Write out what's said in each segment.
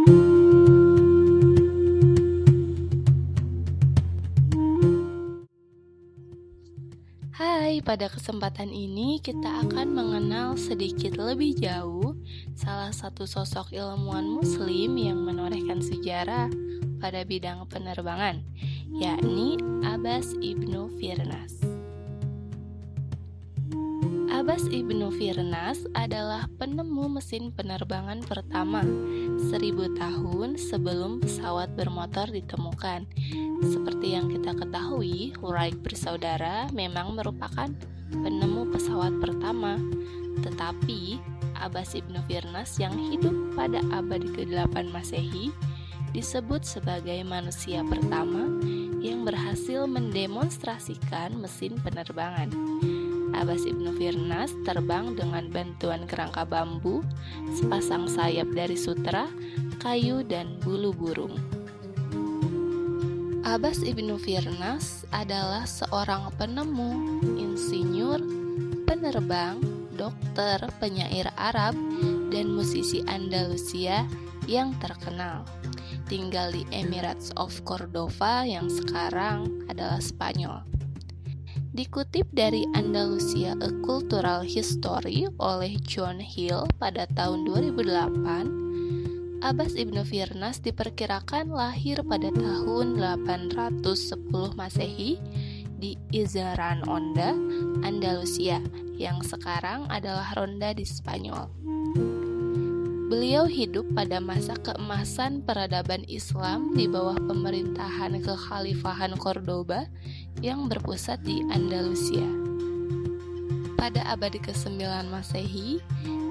Hai, pada kesempatan ini kita akan mengenal sedikit lebih jauh salah satu sosok ilmuwan muslim yang menorehkan sejarah pada bidang penerbangan, yakni Abbas ibnu Firnas. Abbas ibnu Firnas adalah penemu mesin penerbangan pertama 1000 tahun sebelum pesawat bermotor ditemukan. Seperti yang kita ketahui, Wright bersaudara memang merupakan penemu pesawat pertama. Tetapi Abbas ibnu Firnas yang hidup pada abad ke-8 Masehi disebut sebagai manusia pertama yang berhasil mendemonstrasikan mesin penerbangan. Abbas ibnu Firnas terbang dengan bantuan kerangka bambu, sepasang sayap dari sutera, kayu, dan bulu burung. Abbas ibnu Firnas adalah seorang penemu, insinyur, penerbang, dokter, penyair Arab, dan musisi Andalusia yang terkenal. Tinggal di Emirates of Cordova yang sekarang adalah Spanyol. Dikutip dari Andalusia A Cultural History oleh John Hill pada tahun 2008, Abbas ibnu Firnas diperkirakan lahir pada tahun 810 Masehi di Izaran Onda, Andalusia, yang sekarang adalah Ronda di Spanyol. Beliau hidup pada masa keemasan peradaban Islam di bawah pemerintahan Kekhalifahan Cordoba yang berpusat di Andalusia. Pada abad ke-9 Masehi,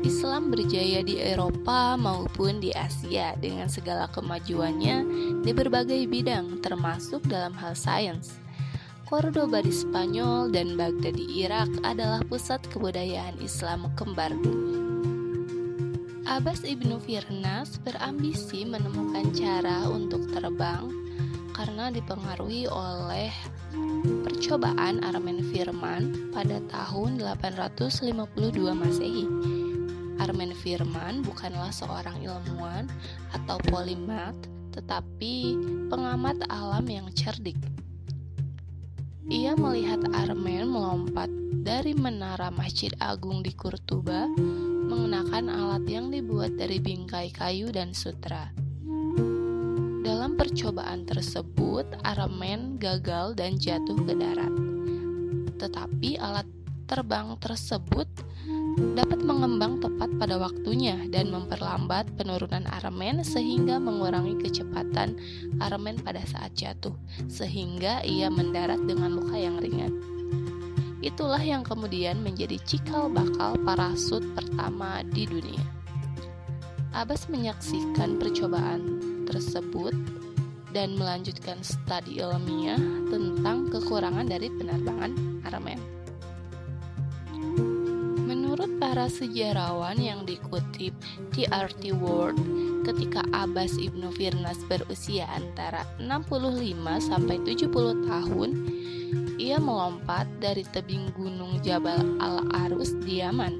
Islam berjaya di Eropa maupun di Asia dengan segala kemajuannya di berbagai bidang termasuk dalam hal sains. Cordoba di Spanyol dan Baghdad di Irak adalah pusat kebudayaan Islam kembar dunia. Abbas ibnu Firnas berambisi menemukan cara untuk terbang karena dipengaruhi oleh percobaan Armen Firman pada tahun 852 Masehi. Armen Firman bukanlah seorang ilmuwan atau polimat, tetapi pengamat alam yang cerdik. Ia melihat Armen melompat dari menara Masjid Agung di Kurtuba mengenakan alat yang dibuat dari bingkai kayu dan sutera. Dalam percobaan tersebut, Armen gagal dan jatuh ke darat. Tetapi alat terbang tersebut dapat mengembang tepat pada waktunya dan memperlambat penurunan Armen sehingga mengurangi kecepatan Armen pada saat jatuh, sehingga ia mendarat dengan luka yang ringan. Itulah yang kemudian menjadi cikal bakal parasut pertama di dunia. Abbas menyaksikan percobaan tersebut dan melanjutkan studi ilmiah tentang kekurangan dari penerbangan Armen. Menurut para sejarawan yang dikutip di RT World, ketika Abbas ibnu Firnas berusia antara 65 sampai 70 tahun, ia melompat dari tebing gunung Jabal Al-Arus di Yaman.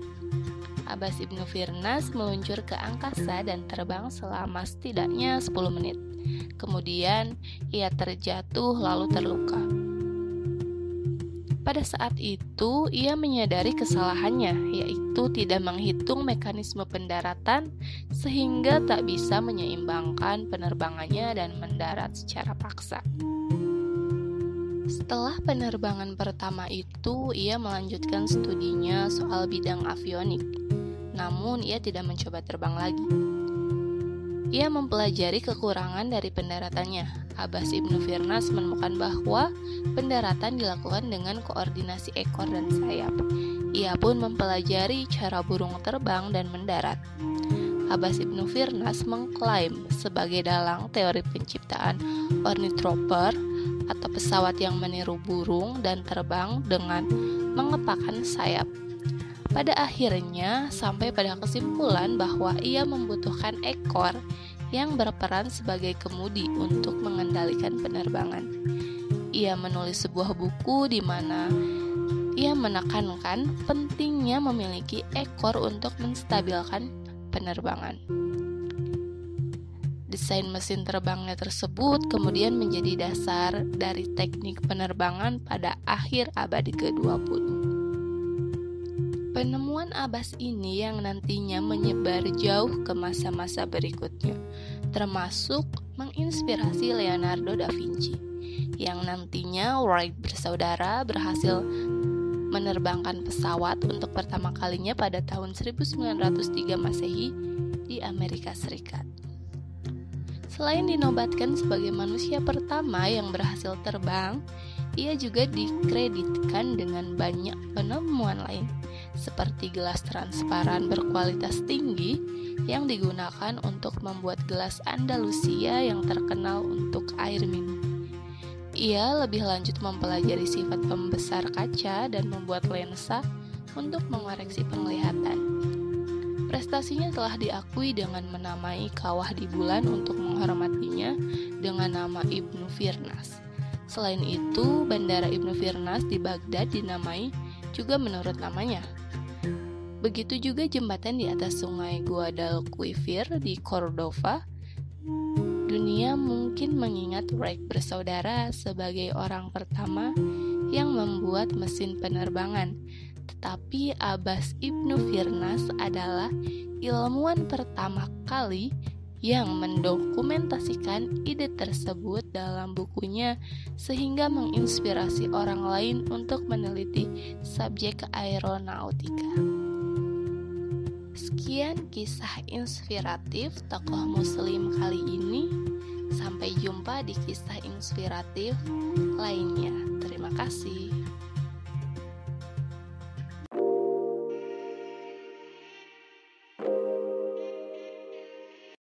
Abbas ibnu Firnas meluncur ke angkasa dan terbang selama setidaknya 10 menit. Kemudian ia terjatuh lalu terluka. Pada saat itu ia menyadari kesalahannya, yaitu tidak menghitung mekanisme pendaratan sehingga tak bisa menyeimbangkan penerbangannya dan mendarat secara paksa. Setelah penerbangan pertama itu, ia melanjutkan studinya soal bidang avionik. Namun, ia tidak mencoba terbang lagi. Ia mempelajari kekurangan dari pendaratannya. Abbas ibnu Firnas menemukan bahwa pendaratan dilakukan dengan koordinasi ekor dan sayap. Ia pun mempelajari cara burung terbang dan mendarat. Abbas ibnu Firnas mengklaim sebagai dalang teori penciptaan ornithopter atau pesawat yang meniru burung dan terbang dengan mengepakkan sayap. Pada akhirnya sampai pada kesimpulan bahwa ia membutuhkan ekor yang berperan sebagai kemudi untuk mengendalikan penerbangan. Ia menulis sebuah buku di mana ia menekankan pentingnya memiliki ekor untuk menstabilkan penerbangan. Desain mesin terbangnya tersebut kemudian menjadi dasar dari teknik penerbangan pada akhir abad ke-20. Penemuan Abbas ini yang nantinya menyebar jauh ke masa-masa berikutnya, termasuk menginspirasi Leonardo da Vinci, yang nantinya Wright bersaudara berhasil menerbangkan pesawat untuk pertama kalinya pada tahun 1903 Masehi di Amerika Serikat. Selain dinobatkan sebagai manusia pertama yang berhasil terbang, ia juga dikreditkan dengan banyak penemuan lain, seperti gelas transparan berkualitas tinggi yang digunakan untuk membuat gelas Andalusia yang terkenal untuk air minum. Ia lebih lanjut mempelajari sifat pembesar kaca dan membuat lensa untuk mengoreksi penglihatan. Prestasinya telah diakui dengan menamai kawah di bulan untuk menghormatinya dengan nama Ibnu Firnas. Selain itu, Bandara Ibnu Firnas di Baghdad dinamai juga menurut namanya. Begitu juga jembatan di atas sungai Guadalquivir di Cordova. Dunia mungkin mengingat Wright bersaudara sebagai orang pertama yang membuat mesin penerbangan, tetapi Abbas Ibnu Firnas adalah ilmuwan pertama kali yang mendokumentasikan ide tersebut dalam bukunya sehingga menginspirasi orang lain untuk meneliti subjek aeronautika. Sekian kisah inspiratif tokoh muslim kali ini. Sampai jumpa di kisah inspiratif lainnya. Terima kasih.